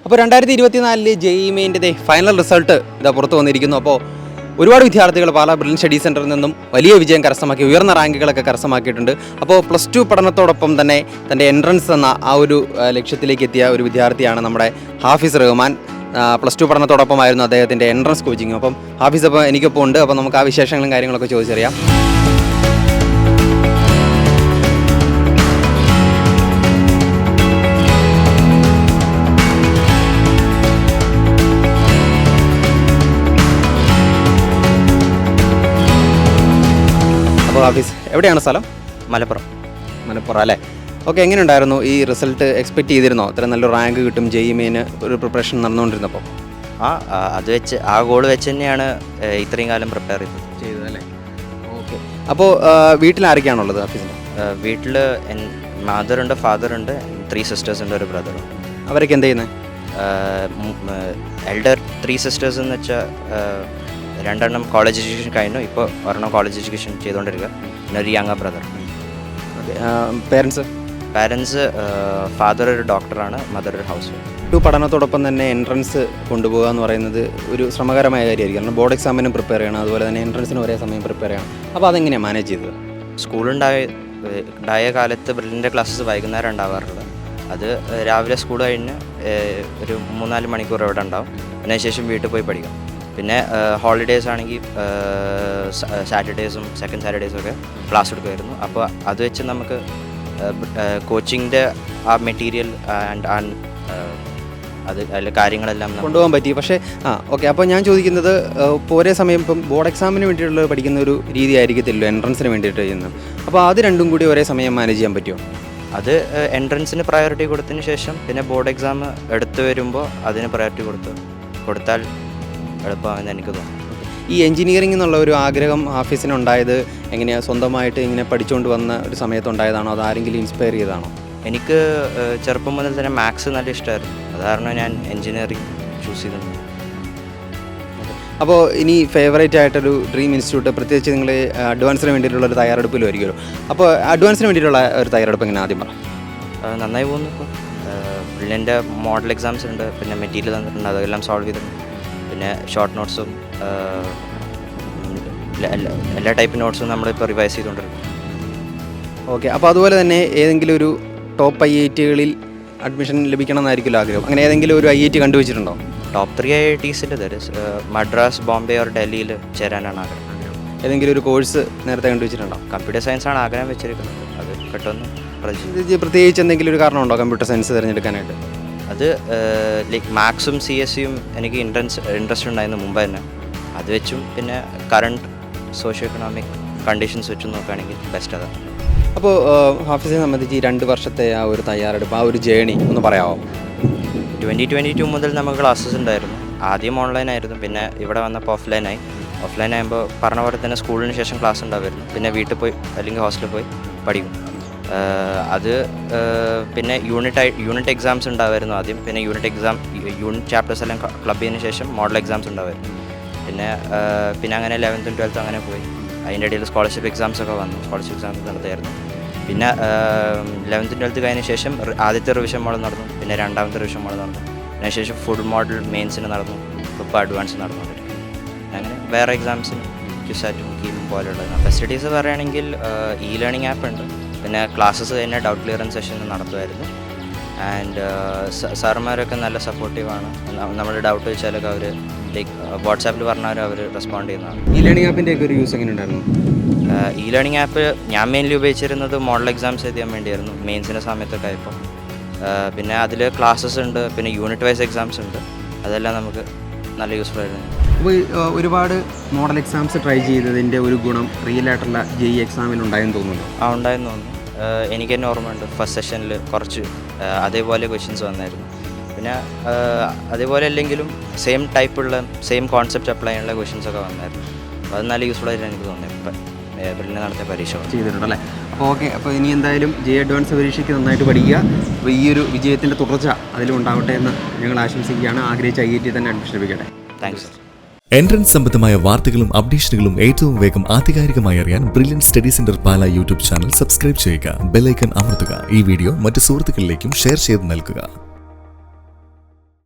അപ്പോൾ 2024 JEE മെയിൻ്റെ final result ഇതാ പുറത്ത് വന്നിരിക്കുന്നു. അപ്പോൾ ഒരുപാട് വിദ്യാർത്ഥികൾ പാലാ ബ്രില്യൻറ്റ് സ്റ്റഡി സെൻറ്ററിൽ നിന്നും വലിയ വിജയം കരസ്ഥമാക്കി, ഉയർന്ന റാങ്കുകളൊക്കെ കരസ്ഥമാക്കിയിട്ടുണ്ട്. അപ്പോൾ +2 പഠനത്തോടൊപ്പം തന്നെ തൻ്റെ എൻട്രൻസ് എന്ന ആ ഒരു ലക്ഷ്യത്തിലേക്ക് എത്തിയ ഒരു വിദ്യാർത്ഥിയാണ് നമ്മുടെ ഹാഫിസ് റഹ്മാൻ. +2 പഠനത്തോടൊപ്പമായിരുന്നു അദ്ദേഹത്തിൻ്റെ എൻട്രൻസ് കോച്ചിങ്. അപ്പം ഹാഫിസ് അപ്പോൾ എനിക്കൊപ്പം ഉണ്ട്. അപ്പോൾ നമുക്ക് ആ വിശേഷങ്ങളും കാര്യങ്ങളൊക്കെ ചോദിച്ചറിയാം. ഹാഫിസ്, എവിടെയാണ് സ്ഥലം? മലപ്പുറം അല്ലേ? ഓക്കെ, എങ്ങനെയുണ്ടായിരുന്നു ഈ റിസൾട്ട്? എക്സ്പെക്ട് ചെയ്തിരുന്നോ ഇത്ര നല്ലൊരു റാങ്ക് കിട്ടും JEE മെയിന് ഒരു പ്രിപ്പറേഷൻ നടന്നുകൊണ്ടിരുന്നപ്പോൾ? അത് വെച്ച് ആ ഗോൾ വെച്ച് തന്നെയാണ് ഇത്രയും കാലം പ്രിപ്പയർ ചെയ്തതല്ലേ? ഓക്കെ, അപ്പോൾ വീട്ടിൽ ആരൊക്കെയാണുള്ളത് ഹാഫിസിന്? വീട്ടിൽ മദറുണ്ട്, ഫാദറുണ്ട്, 3 സിസ്റ്റേഴ്സ് ഉണ്ട്, ഒരു ബ്രദറും. അവരൊക്കെ എന്ത് ചെയ്യുന്നത്? എൽഡർ 3 സിസ്റ്റേഴ്സ് എന്ന് വെച്ചാൽ 2 കോളേജ് എഡ്യൂക്കേഷൻ കഴിഞ്ഞു, ഇപ്പോൾ 1 കോളേജ് എഡ്യൂക്കേഷൻ ചെയ്തുകൊണ്ടിരിക്കുക, പിന്നെ ഒരു യങ്ങർ ബ്രദർ. പാരൻസ് ഫാദർ ഒരു ഡോക്ടറാണ്, മദർ ഒരു ഹൗസ് വൈഫ്. പഠനത്തോടൊപ്പം തന്നെ എൻട്രൻസ് കൊണ്ടുപോകുക എന്ന് പറയുന്നത് ഒരു ശ്രമകരമായ കാര്യമായിരിക്കും. കാരണം ബോർഡ് എക്സാമിനും പ്രിപ്പയർ ചെയ്യണം, അതുപോലെ തന്നെ എൻട്രൻസിന് ഒരേ സമയം പ്രിപ്പയർ ചെയ്യണം. അപ്പോൾ അതെങ്ങനെയാണ് മാനേജ് ചെയ്തത്? സ്കൂളുണ്ടായ കാലത്ത് ബ്രില്യൻ്റ് ക്ലാസ്സസ് വൈകുന്നേരം ഉണ്ടാവാറുള്ളത്. അത് രാവിലെ സ്കൂൾ കഴിഞ്ഞ് ഒരു 3-4 മണിക്കൂർ ഇവിടെ ഉണ്ടാവും, അതിനുശേഷം വീട്ടിൽ പോയി പഠിക്കാം. പിന്നെ ഹോളിഡേയ്സ് ആണെങ്കിൽ സാറ്റർഡേയ്സും സെക്കൻഡ് സാറ്റർഡേയ്സും ഒക്കെ ക്ലാസ് എടുക്കുമായിരുന്നു. അപ്പോൾ അത് വെച്ച് നമുക്ക് കോച്ചിങ്ങിൻ്റെ ആ മെറ്റീരിയൽ ആൻഡ് അത് അതിലെ കാര്യങ്ങളെല്ലാം കൊണ്ടുപോകാൻ പറ്റി. പക്ഷേ ഓക്കെ, അപ്പോൾ ഞാൻ ചോദിക്കുന്നത്, ഇപ്പോൾ ഒരേ സമയം ഇപ്പം ബോർഡ് എക്സാമിന് വേണ്ടിയിട്ടുള്ള പഠിക്കുന്ന ഒരു രീതി ആയിരിക്കത്തില്ലോ എൻട്രൻസിന് വേണ്ടിയിട്ട് ചെയ്യുന്നത്. അപ്പോൾ അത് രണ്ടും കൂടി ഒരേ സമയം മാനേജ് ചെയ്യാൻ പറ്റുമോ? അത് എൻട്രൻസിന് പ്രയോറിറ്റി കൊടുത്തതിന് ശേഷം പിന്നെ ബോർഡ് എക്സാം എടുത്തു വരുമ്പോൾ അതിന് പ്രയോറിറ്റി കൊടുത്താൽ എളുപ്പമാണെന്ന് എനിക്ക് തോന്നുന്നു. ഈ എൻജിനീയറിംഗ് എന്നുള്ള ഒരു ആഗ്രഹം ഹാഫിസിനുണ്ടായത് എങ്ങനെയാണ്? സ്വന്തമായിട്ട് ഇങ്ങനെ പഠിച്ചുകൊണ്ട് വന്ന ഒരു സമയത്തുണ്ടായതാണോ, അത് ആരെങ്കിലും ഇൻസ്പയർ ചെയ്തതാണോ? എനിക്ക് ചെറുപ്പം മുതൽ തന്നെ മാത്സ് നല്ല ഇഷ്ടമായിരുന്നു, അത് കാരണം ഞാൻ എൻജിനീയറിംഗ് ചൂസ് ചെയ്തിട്ടുണ്ട്. അപ്പോൾ ഇനി ഫേവറേറ്റ് ആയിട്ടൊരു ഡ്രീം ഇൻസ്റ്റിറ്റ്യൂട്ട്, പ്രത്യേകിച്ച് നിങ്ങൾ അഡ്വാൻസിന് വേണ്ടിയിട്ടുള്ള ഒരു തയ്യാറെടുപ്പിൽ വരുമല്ലോ. അപ്പോൾ അഡ്വാൻസിന് വേണ്ടിയിട്ടുള്ള ഒരു തയ്യാറെടുപ്പ് എങ്ങനെ ആദ്യം പറ? നന്നായി പോകുന്നു. ഇപ്പോൾ ബ്രില്യൻ്റ് മോഡൽ എക്സാംസ് ഉണ്ട്, പിന്നെ മെറ്റീരിയൽ തന്നിട്ടുണ്ട്, അതെല്ലാം സോൾവ് ചെയ്തിട്ടുണ്ട്. പിന്നെ ഷോർട്ട് നോട്ട്സും എല്ലാ ടൈപ്പ് നോട്ട്സും നമ്മളിപ്പോൾ റിവൈസ് ചെയ്തുകൊണ്ടിരിക്കും. ഓക്കെ, അപ്പോൾ അതുപോലെ തന്നെ ഏതെങ്കിലും ഒരു ടോപ്പ് IITകളിൽ അഡ്മിഷൻ ലഭിക്കണം എന്നായിരിക്കുമല്ലോ ആഗ്രഹം. അങ്ങനെ ഏതെങ്കിലും ഒരു IIT കണ്ടുവച്ചിട്ടുണ്ടോ? ടോപ്പ് 3 IITസിൽ മദ്രാസ്, ബോംബെ ഓർ ഡൽഹിയിൽ ചേരാനാണ് ആഗ്രഹം. ഏതെങ്കിലും ഒരു കോഴ്സ് നേരത്തെ കണ്ടുവച്ചിട്ടുണ്ടോ? കമ്പ്യൂട്ടർ സയൻസാണ് ആഗ്രഹം വെച്ചിരിക്കുന്നത്, അത് പെട്ടെന്ന് പ്രത്യേകിച്ച് എന്തെങ്കിലും ഒരു കാരണമുണ്ടോ കമ്പ്യൂട്ടർ സയൻസ് തിരഞ്ഞെടുക്കാനായിട്ട്? അത് ലൈക്ക് മാത്സും CSEയും എനിക്ക് ഇൻട്രസ്റ്റ് ഉണ്ടായിരുന്നു മുമ്പ് തന്നെ. അത് വെച്ചും പിന്നെ കറണ്ട് സോഷ്യോ എക്കണോമിക് കണ്ടീഷൻസ് വെച്ചും നോക്കുകയാണെങ്കിൽ ബെസ്റ്റ് അതാണ്. അപ്പോൾ ഹാഫിസിനെ സംബന്ധിച്ച് ഈ 2 വർഷത്തെ ആ ഒരു തയ്യാറെടുപ്പ്, ആ ഒരു ജേണി ഒന്ന് പറയാമോ? 2022 മുതൽ നമുക്ക് ക്ലാസ്സസ് ഉണ്ടായിരുന്നു. ആദ്യം ഓൺലൈനായിരുന്നു, പിന്നെ ഇവിടെ വന്നപ്പോൾ ഓഫ്ലൈനായി. ഓഫ്ലൈൻ ആകുമ്പോൾ പറഞ്ഞ പോലെ തന്നെ സ്കൂളിന് ശേഷം ക്ലാസ് ഉണ്ടാവുമായിരുന്നു, പിന്നെ വീട്ടിൽ പോയി അല്ലെങ്കിൽ ഹോസ്റ്റലിൽ പോയി പഠിക്കും. അത് പിന്നെ യൂണിറ്റ് എക്സാംസ് ഉണ്ടാവുമായിരുന്നു ആദ്യം, പിന്നെ യൂണിറ്റ് ചാപ്റ്റേഴ്സ് എല്ലാം ക്ലബ് ചെയ്തതിന് ശേഷം മോഡൽ എക്സാംസ് ഉണ്ടാവുമായിരുന്നു. പിന്നെ അങ്ങനെ 11th 12th അങ്ങനെ പോയി. അതിൻ്റെ ഇടയിൽ സ്കോളർഷിപ്പ് എക്സാംസ് ഒക്കെ വന്നു, സ്കോളർഷിപ്പ് എക്സാംസ് നടത്തായിരുന്നു. പിന്നെ 11th 12th കഴിഞ്ഞ ശേഷം ആദ്യത്തെ റിവിഷൻ മോഡൽ നടന്നു, പിന്നെ 2ാമത്തെ റിവിഷൻ മോഡൽ നടന്നു, അതിനുശേഷം ഫുൾ മോഡൽ മെയിൻസിന് നടന്നു, ഇപ്പോൾ അഡ്വാൻസ് നടന്നുകൊണ്ടിരിക്കും. അങ്ങനെ വേറെ എക്സാംസിന് ക്യുസാറ്റും കീമും പോലെയുള്ള ഫെസിലിറ്റീസ് പറയുകയാണെങ്കിൽ ലേണിംഗ് ആപ്പ് ഉണ്ട്, പിന്നെ ക്ലാസ്സസ് തന്നെ ഡൗട്ട് ക്ലിയറൻസ് സെഷൻ നടത്തുമായിരുന്നു. ആൻഡ് സാറുമാരൊക്കെ നല്ല സപ്പോർട്ടീവാണ്. നമ്മൾ ഡൗട്ട് വെച്ചാലൊക്കെ അവർ ലൈക്ക് വാട്സാപ്പിൽ പറഞ്ഞാൽ അവർ റെസ്പോണ്ട് ചെയ്യുന്നതാണ്. ലേണിംഗ് ആപ്പിൻ്റെ ഒക്കെ ഒരു യൂസ് എങ്ങനെ ഉണ്ടായിരുന്നു? ലേണിംഗ് ആപ്പ് ഞാൻ മെയിൻലി ഉപയോഗിച്ചിരുന്നത് മോഡൽ എക്സാംസ് എഴുതാൻ വേണ്ടിയായിരുന്നു, മെയിൻസിൻ്റെ സമയത്തൊക്കെ ആയപ്പോൾ. പിന്നെ അതിൽ ക്ലാസ്സസ് ഉണ്ട്, പിന്നെ യൂണിറ്റ് വൈസ് എക്സാംസ് ഉണ്ട്, അതെല്ലാം നമുക്ക് നല്ല യൂസ്ഫുൾ ആയിരുന്നു. അപ്പോൾ ഒരുപാട് മോഡൽ എക്സാംസ് ട്രൈ ചെയ്തതിൻ്റെ ഒരു ഗുണം റിയൽ ആയിട്ടുള്ള JEE എക്സാമിൽ ഉണ്ടായെന്ന് തോന്നുന്നു. ഉണ്ടായെന്ന് തോന്നുന്നു. എനിക്ക് തന്നെ ഓർമ്മയുണ്ട്, ഫസ്റ്റ് സെഷനിൽ കുറച്ച് അതേപോലെ ക്വസ്റ്റ്യൻസ് വന്നായിരുന്നു. പിന്നെ അതേപോലെ അല്ലെങ്കിലും സെയിം ടൈപ്പുള്ള സെയിം കോൺസെപ്റ്റ് അപ്ലൈ ചെയ്യാനുള്ള ക്വസ്റ്റ്യൻസൊക്കെ വന്നായിരുന്നു. അപ്പോൾ അത് നല്ല യൂസ്ഫുൾ ആയിട്ട് എനിക്ക് തോന്നി. ബ്രില്യൻ്റ് നടത്തിയ പരീക്ഷ ചെയ്തിട്ടുണ്ടല്ലേ? അപ്പോൾ ഓക്കെ, അപ്പോൾ ഇനി എന്തായാലും JEE അഡ്വാൻസ് പരീക്ഷയ്ക്ക് നന്നായിട്ട് പഠിക്കുക. അപ്പോൾ ഈ ഒരു വിജയത്തിൻ്റെ തുടർച്ച അതിലുണ്ടാവട്ടെ എന്ന് ഞങ്ങൾ ആശംസിക്കുകയാണ്. ആഗ്രഹിച്ച IIT തന്നെ അഡ്മിഷൻ ലഭിക്കട്ടെ. Thanks sir. എൻട്രൻസ് സംബന്ധമായ വാർത്തകളും അപ്ഡേഷനുകളും ഏറ്റവും വേഗം ആധികാരികമായി അറിയാൻ brilliant study centre Pala YouTube channel subscribe ചെയ്യുക, ബെൽ ഐക്കൺ അമർത്തുക. ഈ വീഡിയോ മറ്റ് സുഹൃത്തുക്കളിലേക്കും ഷെയർ ചെയ്ത് നൽകുക.